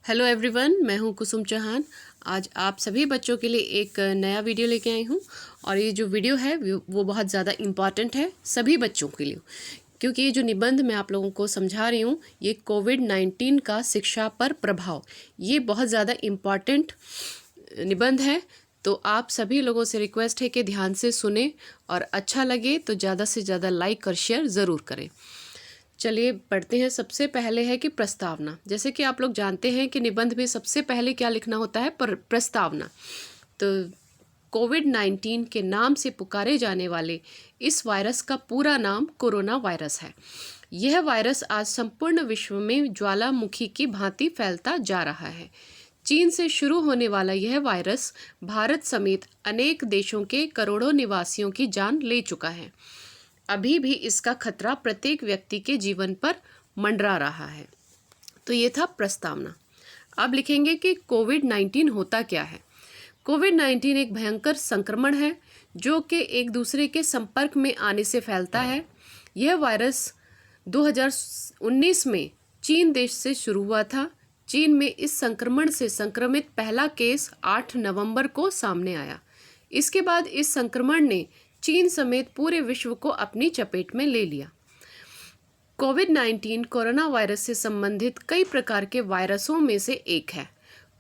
Hello everyone, मैं हूं कुसुम चौहान। आज आप सभी बच्चों के लिए एक नया वीडियो लेके आई हूं और ये जो वीडियो है वो बहुत ज़्यादा इम्पॉर्टेंट है सभी बच्चों के लिए, क्योंकि ये जो निबंध मैं आप लोगों को समझा रही हूँ ये कोविड-19 का शिक्षा पर प्रभाव, ये बहुत ज़्यादा इम्पॉर्टेंट निबंध है। तो आप सभी लोगों से रिक्वेस्ट है कि ध्यान से सुने और अच्छा लगे तो ज़्यादा से ज़्यादा लाइक और शेयर ज़रूर करें। चलिए पढ़ते हैं। सबसे पहले है कि प्रस्तावना। जैसे कि आप लोग जानते हैं कि निबंध में सबसे पहले क्या लिखना होता है, प्रस्तावना। तो कोविड-19 के नाम से पुकारे जाने वाले इस वायरस का पूरा नाम कोरोना वायरस है। यह वायरस आज संपूर्ण विश्व में ज्वालामुखी की भांति फैलता जा रहा है। चीन से शुरू होने वाला यह वायरस भारत समेत अनेक देशों के करोड़ों निवासियों की जान ले चुका है। अभी भी इसका खतरा प्रत्येक व्यक्ति के जीवन पर मंडरा रहा है। तो ये था प्रस्तावना। अब लिखेंगे कि कोविड-19 होता क्या है। कोविड-19 एक भयंकर संक्रमण है जो कि एक दूसरे के संपर्क में आने से फैलता है। यह वायरस 2019 में चीन देश से शुरू हुआ था। चीन में इस संक्रमण से संक्रमित पहला केस 8 नवंबर को सामने आया। इसके बाद इस संक्रमण ने चीन समेत पूरे विश्व को अपनी चपेट में ले लिया। कोविड-19 कोरोना वायरस से संबंधित कई प्रकार के वायरसों में से एक है।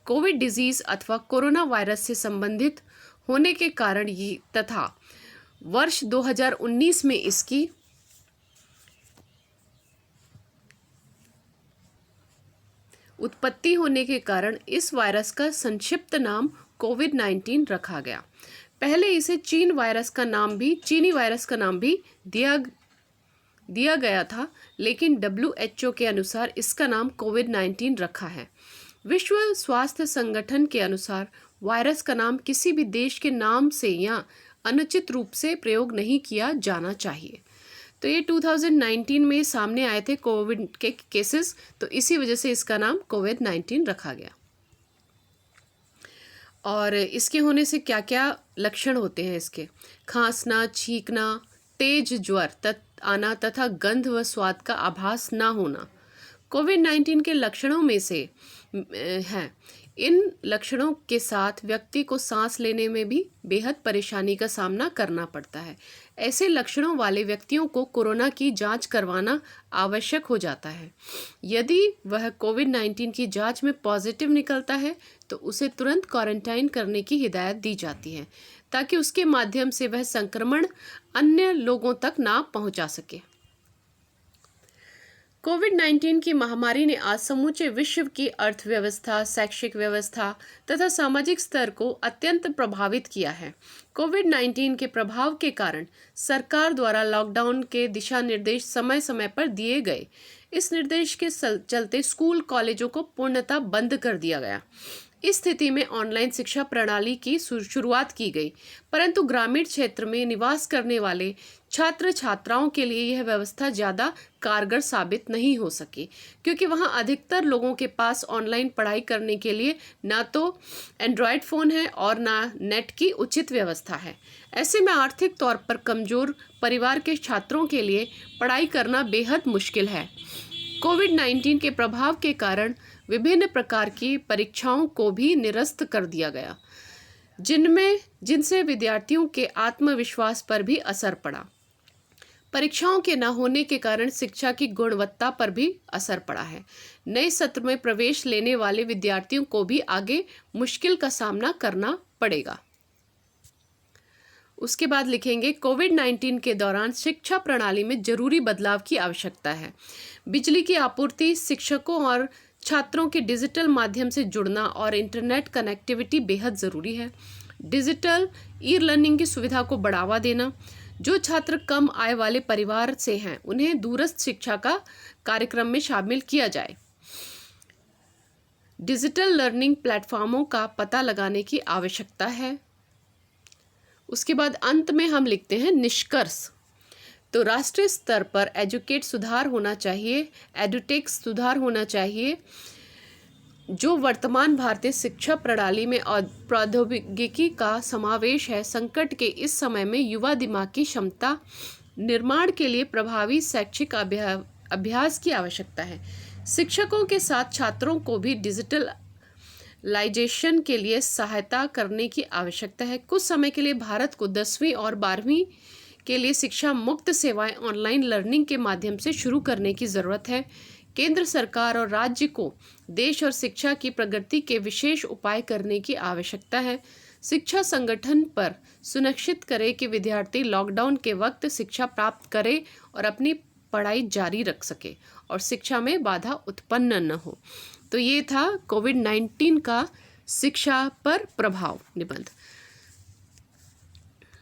कोविड डिजीज अथवा कोरोना वायरस से संबंधित होने के कारण ये तथा वर्ष 2019 में इसकी उत्पत्ति होने के कारण इस वायरस का संक्षिप्त नाम कोविड-19 रखा गया। पहले इसे चीनी वायरस का नाम भी दिया गया था, लेकिन WHO के अनुसार इसका नाम कोविड-19 रखा है। विश्व स्वास्थ्य संगठन के अनुसार वायरस का नाम किसी भी देश के नाम से या अनुचित रूप से प्रयोग नहीं किया जाना चाहिए। तो ये 2019 में सामने आए थे कोविड के केसेस, तो इसी वजह से इसका नाम कोविड-19 रखा गया। और इसके होने से क्या क्या लक्षण होते हैं इसके? खांसना, छींकना, तेज ज्वर आना तथा गंध व स्वाद का आभास ना होना कोविड-19 के लक्षणों में से हैं। इन लक्षणों के साथ व्यक्ति को सांस लेने में भी बेहद परेशानी का सामना करना पड़ता है। ऐसे लक्षणों वाले व्यक्तियों को कोरोना की जांच करवाना आवश्यक हो जाता है। यदि वह कोविड-19 की जांच में पॉजिटिव निकलता है तो उसे तुरंत क्वारंटाइन करने की हिदायत दी जाती है, ताकि उसके माध्यम से वह संक्रमण अन्य लोगों तक ना पहुंचा सके। कोविड-19 की महामारी ने आज समूचे विश्व की अर्थव्यवस्था, शैक्षिक व्यवस्था तथा सामाजिक स्तर को अत्यंत प्रभावित किया है। कोविड-19 के प्रभाव के कारण सरकार द्वारा लॉकडाउन के दिशा निर्देश समय समय पर दिए गए। इस निर्देश के चलते स्कूल कॉलेजों को पूर्णतः बंद कर दिया गया। इस स्थिति में ऑनलाइन शिक्षा प्रणाली की शुरुआत की गई, परंतु ग्रामीण क्षेत्र में निवास करने वाले छात्र छात्राओं के लिए यह व्यवस्था ज़्यादा कारगर साबित नहीं हो सकी, क्योंकि वहां अधिकतर लोगों के पास ऑनलाइन पढ़ाई करने के लिए ना तो एंड्रॉयड फ़ोन है और ना नेट की उचित व्यवस्था है। ऐसे में आर्थिक तौर पर कमज़ोर परिवार के छात्रों के लिए पढ़ाई करना बेहद मुश्किल है। कोविड-19 के प्रभाव के कारण विभिन्न प्रकार की परीक्षाओं को भी निरस्त कर दिया गया, जिनसे विद्यार्थियों के आत्मविश्वास पर भी असर पड़ा। परीक्षाओं के न होने के कारण शिक्षा की गुणवत्ता पर भी असर पड़ा है। नए सत्र में प्रवेश लेने वाले विद्यार्थियों को भी आगे मुश्किल का सामना करना पड़ेगा। उसके बाद लिखेंगे कोविड-19 के दौरान शिक्षा प्रणाली में जरूरी बदलाव की आवश्यकता है। बिजली की आपूर्ति, शिक्षकों और छात्रों के डिजिटल माध्यम से जुड़ना और इंटरनेट कनेक्टिविटी बेहद ज़रूरी है। डिजिटल ई लर्निंग की सुविधा को बढ़ावा देना। जो छात्र कम आय वाले परिवार से हैं उन्हें दूरस्थ शिक्षा का कार्यक्रम में शामिल किया जाए। डिजिटल लर्निंग प्लेटफॉर्मों का पता लगाने की आवश्यकता है। उसके बाद अंत में हम लिखते हैं निष्कर्ष। तो राष्ट्रीय स्तर पर सुधार होना चाहिए, एडुटेक सुधार होना चाहिए। जो वर्तमान भारतीय शिक्षा प्रणाली में प्रौद्योगिकी का समावेश है, संकट के इस समय में युवा दिमाग की क्षमता निर्माण के लिए प्रभावी शैक्षिक अभ्यास की आवश्यकता है। शिक्षकों के साथ छात्रों को भी डिजिटलाइजेशन के लिए सहायता करने की आवश्यकता है। कुछ समय के लिए भारत को 10वीं और 12वीं के लिए शिक्षा मुक्त सेवाएं ऑनलाइन लर्निंग के माध्यम से शुरू करने की ज़रूरत है। केंद्र सरकार और राज्य को देश और शिक्षा की प्रगति के विशेष उपाय करने की आवश्यकता है। शिक्षा संगठन पर सुनिश्चित करें कि विद्यार्थी लॉकडाउन के वक्त शिक्षा प्राप्त करें और अपनी पढ़ाई जारी रख सके और शिक्षा में बाधा उत्पन्न न हो। तो ये था कोविड-19 का शिक्षा पर प्रभाव निबंध।